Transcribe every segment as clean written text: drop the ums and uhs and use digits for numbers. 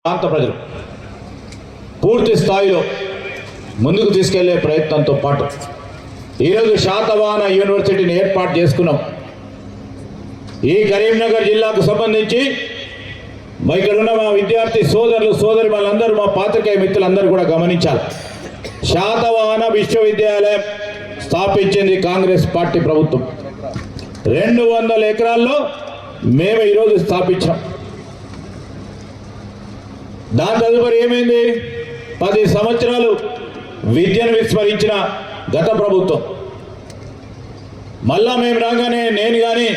ప్రాంత ప్రజలు పూర్తి స్థాయిలో ముందుకు తీసుకెళ్లే ప్రయత్నంతో పాటు ఈరోజు శాతవాహన యూనివర్సిటీని ఏర్పాటు చేసుకున్నాం. ఈ కరీంనగర్ జిల్లాకు సంబంధించి ఇక్కడ ఉన్న మా విద్యార్థి సోదరులు సోదరి వాళ్ళందరూ మా పాత్రికేయ మిత్రులందరూ కూడా గమనించాలి. శాతవాహన విశ్వవిద్యాలయం స్థాపించింది కాంగ్రెస్ పార్టీ ప్రభుత్వం. 200 ఎకరాల్లో మేము ఈరోజు స్థాపించాం. దాని తదుపరి ఏమైంది? 10 సంవత్సరాలు విద్యను విస్మరించిన గత ప్రభుత్వం మళ్ళా మేము రాగానే నేను కానీ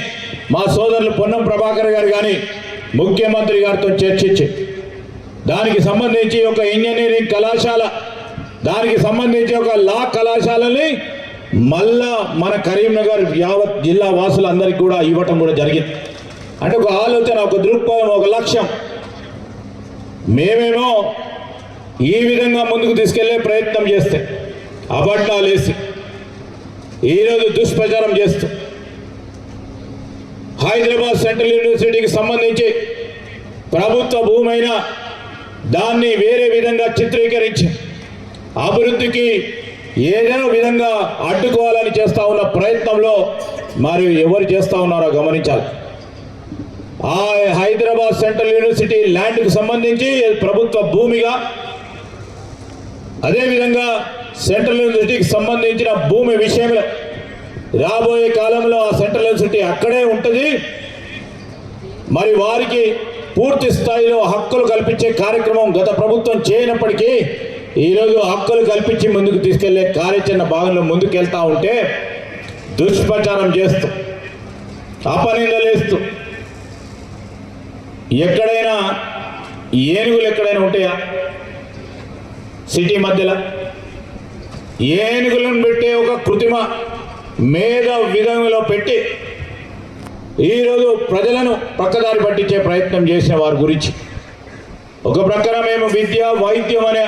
మా సోదరులు పొన్నం ప్రభాకర్ గారు కానీ ముఖ్యమంత్రి గారితో చర్చించి దానికి సంబంధించి ఒక ఇంజనీరింగ్ కళాశాల, దానికి సంబంధించి ఒక లా కళాశాలని మళ్ళా మన కరీంనగర్ యావత్ జిల్లా వాసులందరికీ కూడా ఇవ్వటం కూడా జరిగింది. అంటే ఒక ఆలోచన, ఒక దృక్పథం, ఒక లక్ష్యం. మేమేమో ఈ విధంగా ముందుకు తీసుకెళ్లే ప్రయత్నం చేస్తే అబద్ధాలు వేసి ఈరోజు దుష్ప్రచారం చేస్తూ హైదరాబాద్ సెంట్రల్ యూనివర్సిటీకి సంబంధించి ప్రభుత్వ భూమి అయినా దాన్ని వేరే విధంగా చిత్రీకరించి అభివృద్ధికి ఏదైనా విధంగా అడ్డుకోవాలని చేస్తూ ఉన్న ప్రయత్నంలో మరి ఎవరు చేస్తూ ఉన్నారో గమనించాలి. ఆ హైదరాబాద్ సెంట్రల్ యూనివర్సిటీ ల్యాండ్కు సంబంధించి ప్రభుత్వ భూమిగా, అదేవిధంగా సెంట్రల్ యూనివర్సిటీకి సంబంధించిన భూమి విషయంలో రాబోయే కాలంలో ఆ సెంట్రల్ యూనివర్సిటీ అక్కడే ఉంటుంది. మరి వారికి పూర్తి స్థాయిలో హక్కులు కల్పించే కార్యక్రమం గత ప్రభుత్వం చేయనప్పటికీ ఈరోజు హక్కులు కల్పించి ముందుకు తీసుకెళ్లే కార్యాచరణ భాగంలో ముందుకెళ్తా ఉంటే దుష్ప్రచారం చేస్తూ అపనిందలేస్తూ ఎక్కడైనా ఏనుగులు ఎక్కడైనా ఉంటాయా? సిటీ మధ్యలో ఏనుగులను పెట్టే ఒక కృత్రిమ మేధ విధంలో పెట్టి ఈరోజు ప్రజలను పక్కదారి పట్టించే ప్రయత్నం చేసిన వారి గురించి ఒక ప్రక్కన మేము విద్య వైద్యం అనే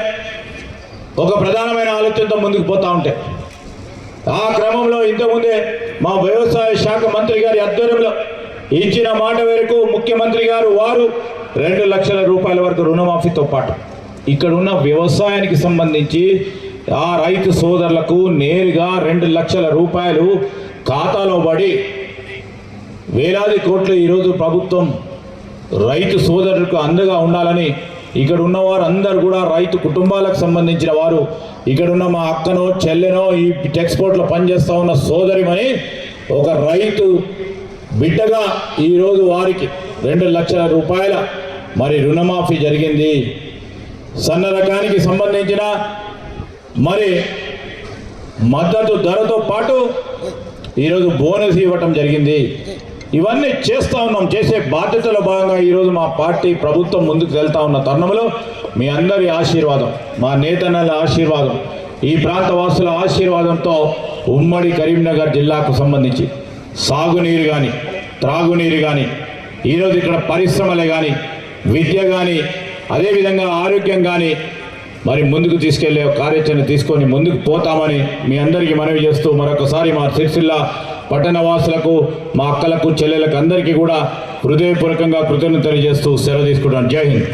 ఒక ప్రధానమైన ఆలోచనతో ముందుకు పోతూ ఉంటే ఆ క్రమంలో ఇంతకుముందే మా వ్యవసాయ శాఖ మంత్రి గారి ఆధ్వర్యంలో ఇచ్చిన మాట మేరకు ముఖ్యమంత్రి గారు వారు 2 లక్షల రూపాయల వరకు రుణమాఫీతో పాటు ఇక్కడ ఉన్న వ్యవసాయానికి సంబంధించి ఆ రైతు సోదరులకు నేరుగా 2 లక్షల రూపాయలు ఖాతాలో పడి వేలాది కోట్లు ఈరోజు ప్రభుత్వం రైతు సోదరులకు అండగా ఉండాలని ఇక్కడ ఉన్నవారు అందరూ కూడా రైతు కుటుంబాలకు సంబంధించిన వారు, ఇక్కడున్న మా అక్కనో చెల్లెనో ఈ టెక్స్పోర్ట్లో పనిచేస్తూ ఉన్న సోదరిమని ఒక రైతు బిడ్డగా ఈరోజు వారికి 2 లక్షల రూపాయల మరి రుణమాఫీ జరిగింది. సన్న రకానికి సంబంధించిన మరి మద్దతు ధరతో పాటు ఈరోజు బోనస్ ఇవ్వటం జరిగింది. ఇవన్నీ చేస్తూ ఉన్నాం. చేసే బాధ్యతలో భాగంగా ఈరోజు మా పార్టీ ప్రభుత్వం ముందుకు వెళ్తా ఉన్న తరుణంలో మీ అందరి ఆశీర్వాదం, మా నేతన్నల ఆశీర్వాదం, ఈ ప్రాంత వాసుల ఆశీర్వాదంతో ఉమ్మడి కరీంనగర్ జిల్లాకు సంబంధించి సాగునీరు కానీ, త్రాగునీరు కానీ, ఈరోజు ఇక్కడ పరిశ్రమలే కానీ, విద్య కానీ, అదేవిధంగా ఆరోగ్యం కానీ మరి ముందుకు తీసుకెళ్లే కార్యాచరణ తీసుకొని ముందుకు పోతామని మీ అందరికీ మనవి చేస్తూ మరొకసారి మా సిరిసిల్ల పట్టణ వాసులకు, మా అక్కలకు చెల్లెలకు అందరికీ కూడా హృదయపూర్వకంగా కృతజ్ఞతలు తెలియజేస్తూ సెలవు తీసుకుంటాను. జై హింద్.